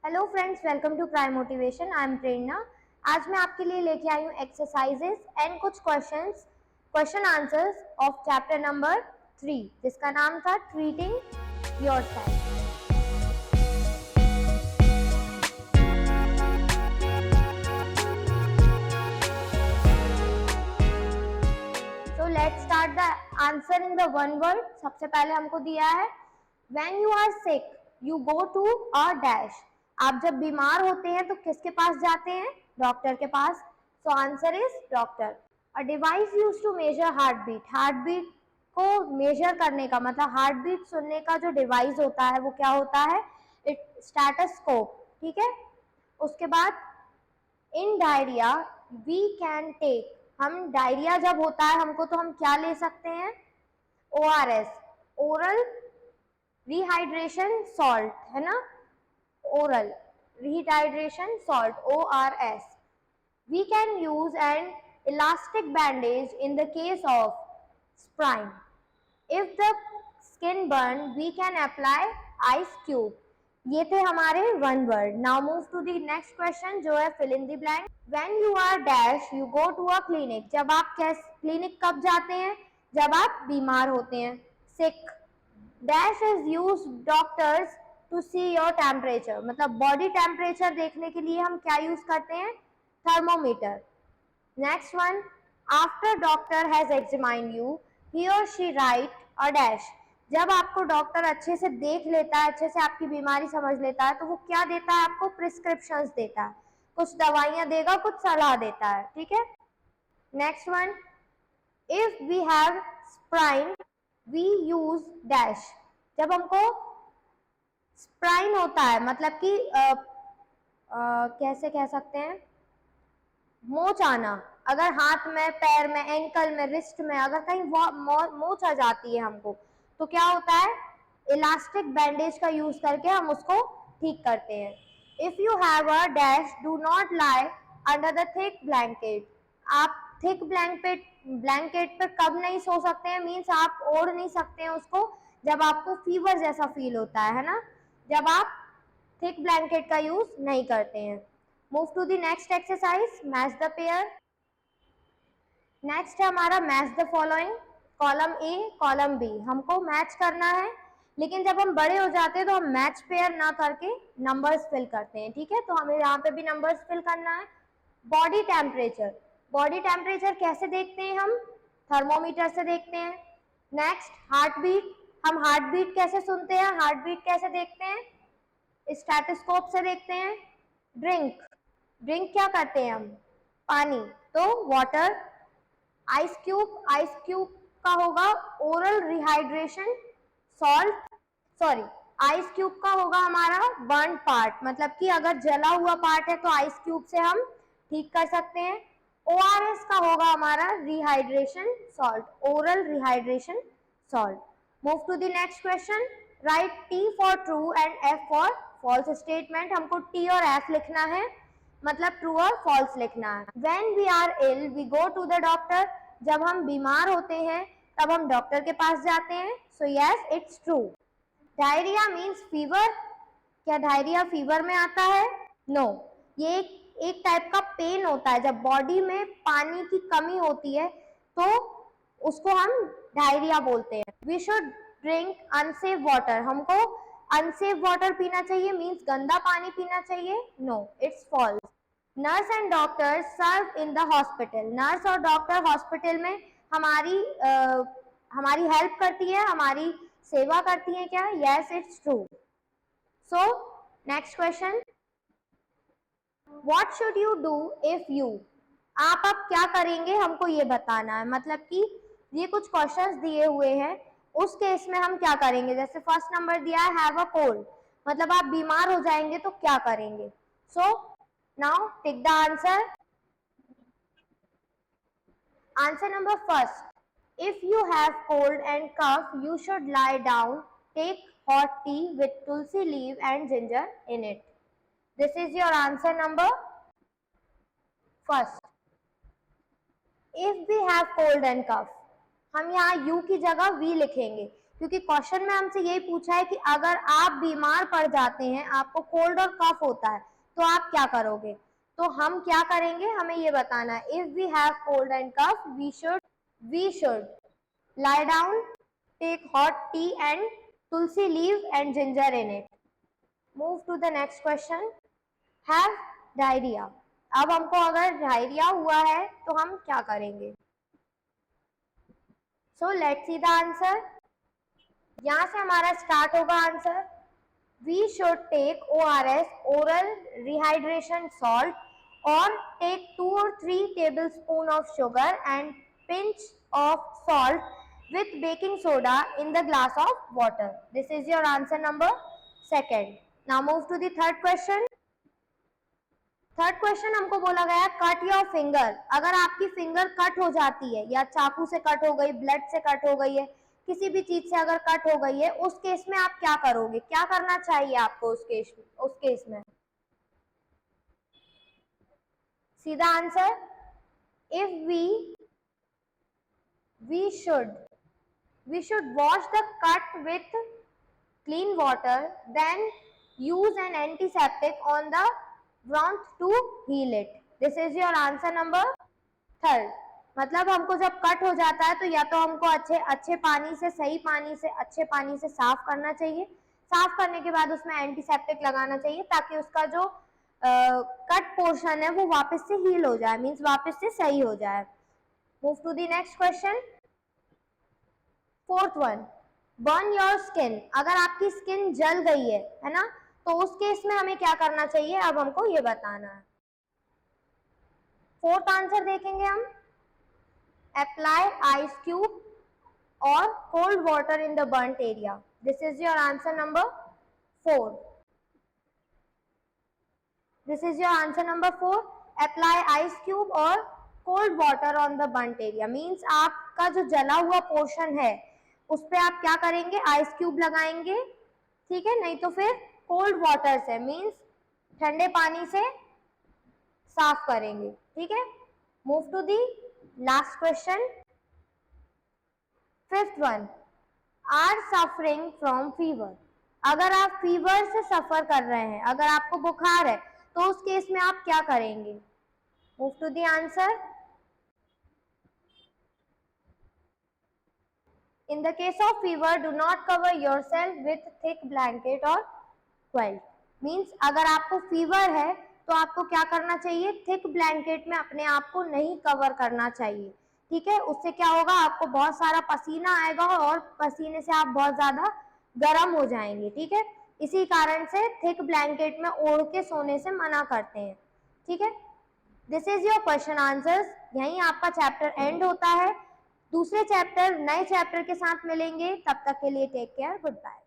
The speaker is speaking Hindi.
Hello friends, welcome to Prime Motivation. I am Prerna. आज मैं आपके लिए लेके आई हूँ एक्सरसाइजेस एंड कुछ question answers of chapter number 3 जिसका नाम था treating yourself. So let's start the answer in the one word. सबसे पहले हमको दिया है when you are sick you go to a dash. आप जब बीमार होते हैं तो किसके पास जाते हैं? डॉक्टर के पास। So answer is doctor. A device use to measure heart beat. Heart beat को मेजर करने का मतलब हार्ट बीट सुनने का जो डिवाइस होता है वो क्या होता है? It stethoscope. ठीक है। उसके बाद इन डायरिया वी कैन टेक। हम डायरिया जब होता है हमको तो हम क्या ले सकते हैं? ORS, ओरल रिहाइड्रेशन सॉल्ट, है ना? Oral rehydration salt, ORS. We can use an elastic bandage in the case of sprain. If the skin burn, we can apply ice cube. ये थे हमारे one word. Now move to the next question जो है fill in the blank. When you are dash you go to a clinic. जब आप क्लिनिक कब जाते हैं? जब आप बीमार होते हैं, sick. Dash is use doctors to see your temperature. मतलब बॉडी टेम्परेचर देखने के लिए हम क्या यूज करते हैं? Thermometer. Next one, after doctor has examined you he और शी राइट अ डैश। जब आपको डॉक्टर अच्छे से देख लेता है, अच्छे से आपकी बीमारी समझ लेता है तो वो क्या देता है आपको? प्रिस्क्रिप्शंस देता है, कुछ दवाइयां देगा, कुछ सलाह देता है। ठीक है। Next one, if we have sprain we use dash. जब हमको स्प्राइन होता है मतलब कि कैसे कह सकते हैं? मोच आना। अगर हाथ में, पैर में, एंकल में, रिस्ट में अगर कहीं मोच आ जाती है हमको तो क्या होता है? इलास्टिक बैंडेज का यूज करके हम उसको ठीक करते हैं। If you have a dash do not lie under the thick blanket. आप थिक ब्लैंकेट पे कब नहीं सो सकते हैं? मीन्स आप ओढ़ नहीं सकते हैं उसको जब आपको फीवर जैसा फील होता है ना? जब आप थिक ब्लैंकेट का यूज नहीं करते हैं। Move to the next exercise, match the pair. Next है हमारा match the following. Column A, column B हमको मैच करना है, लेकिन जब हम बड़े हो जाते हैं तो हम मैच पेयर ना करके नंबर्स फिल करते हैं। ठीक है, तो हमें यहाँ पे भी नंबर्स फिल करना है। बॉडी टेम्परेचर, बॉडी टेम्परेचर कैसे देखते हैं हम? थर्मोमीटर से देखते हैं। नेक्स्ट हार्ट बीट, हम हार्ट बीट कैसे सुनते हैं? हार्ट बीट कैसे देखते हैं? स्टेथोस्कोप से देखते हैं। ड्रिंक, ड्रिंक क्या करते हैं हम? पानी, तो water. Ice cube, ice cube का होगा oral rehydration salt, sorry, ice cube का होगा हमारा बर्न पार्ट, मतलब कि अगर जला हुआ पार्ट है तो आइस क्यूब से हम ठीक कर सकते हैं। ORS का होगा हमारा rehydration salt, oral rehydration salt. Move to the next question. Right T for true and F for false statement. हमको T और F लिखना है, मतलब ट्रू और फॉल्स लिखना है। When we are ill we go to the doctor। जब हम बीमार होते हैं तब हम डॉक्टर के पास जाते हैं। So yes, it's true. Diarrhoea means fever. क्या डायरिया फीवर में आता है? नो। ये एक टाइप का पेन होता है, जब बॉडी में पानी की कमी होती है तो उसको हम डायरिया बोलते हैं। We should drink unsafe water. हमको अनसेफ वाटर पीना चाहिए, मीन्स गंदा पानी पीना चाहिए। No, it's false. Nurse and doctor serve in the hospital. Nurse और डॉक्टर हॉस्पिटल में हमारी हेल्प करती है, हमारी सेवा करती है क्या? Yes, it's true. So next question, what should you do if you. आप अब क्या करेंगे हमको ये बताना है, मतलब कि ये कुछ क्वेश्चंस दिए हुए हैं, उस केस में हम क्या करेंगे। जैसे फर्स्ट नंबर दिया है हैव अ कोल्ड, मतलब आप बीमार हो जाएंगे तो क्या करेंगे। So now tick the answer. Answer number first. If you have cold and cough, you should lie down. Take hot tea with tulsi leaf and ginger in it. This is your answer number first. If we have cold and cough, हम यहाँ U की जगह V लिखेंगे क्योंकि क्वेश्चन में हमसे यही पूछा है कि अगर आप बीमार पड़ जाते हैं, आपको कोल्ड और कफ होता है, तो आप क्या करोगे। तो हम क्या करेंगे, हमें ये बताना है। If we have cold and cough, we should lie down, take hot tea and tulsi leaf and ginger in it. Move to the next question. Have diarrhea. अब हमको अगर डायरिया हुआ है तो हम क्या करेंगे। So let's see the answer. यहाँ से हमारा स्टार्ट होगा answer. We should take ORS, oral rehydration salt, or take 2 or 3 tablespoon of sugar and pinch of salt with baking soda in the glass of water. This is your answer number 2. Now move to the third question. Third question हमको बोला गया कट योर फिंगर। अगर आपकी फिंगर कट हो जाती है, या चाकू से कट हो गई, ब्लड से कट हो गई है, किसी भी चीज से अगर कट हो गई है, उस केस में आप क्या करोगे, क्या करना चाहिए आपको उस केस में। सीधा answer, if we should wash the cut with clean water, then use an antiseptic on the wound to heal it. This is your answer number 3. मतलब हमको जब कट हो जाता है तो या तो हमको अच्छे पानी से, सही पानी से, अच्छे पानी से साफ करना चाहिए। साफ करने के बाद उसमें एंटीसेप्टिक लगाना चाहिए ताकि उसका जो कट पोर्शन है वो वापस से हील हो जाए, मीन्स वापस से सही हो जाए। Move to the next question. Fourth one, burn your skin. अगर आपकी स्किन जल गई है ना, तो उस केस में हमें क्या करना चाहिए, अब हमको ये बताना है। फोर्थ आंसर देखेंगे हम। अप्लाई आइस क्यूब और cold water in the burnt area. This is your answer number 4। This is your answer number 4। Apply ice cube और cold water on the burnt area, means आपका जो जला हुआ पोर्शन है उस पे आप क्या करेंगे, आइस क्यूब लगाएंगे, ठीक है, नहीं तो फिर कोल्ड वाटर से, मीन्स ठंडे पानी से साफ करेंगे, ठीक है। Move to the last question. Fifth one, are suffering from fever. अगर आप फीवर से सफर कर रहे हैं, अगर आपको बुखार है, तो उस केस में आप क्या करेंगे। Move to the answer. In the case of fever, do not cover yourself with thick blanket or quilt. Means अगर आपको फीवर है तो आपको क्या करना चाहिए, थिक ब्लैंकेट में अपने आप को नहीं कवर करना चाहिए, ठीक है। उससे क्या होगा, आपको बहुत सारा पसीना आएगा और पसीने से आप बहुत ज्यादा गर्म हो जाएंगे, ठीक है। इसी कारण से थिक ब्लैंकेट में ओढ़ के सोने से मना करते हैं, ठीक है। This is your question answers. यहीं आपका चैप्टर एंड होता है। दूसरे चैप्टर, नए चैप्टर के साथ मिलेंगे, तब तक के लिए टेक केयर, गुड बाय।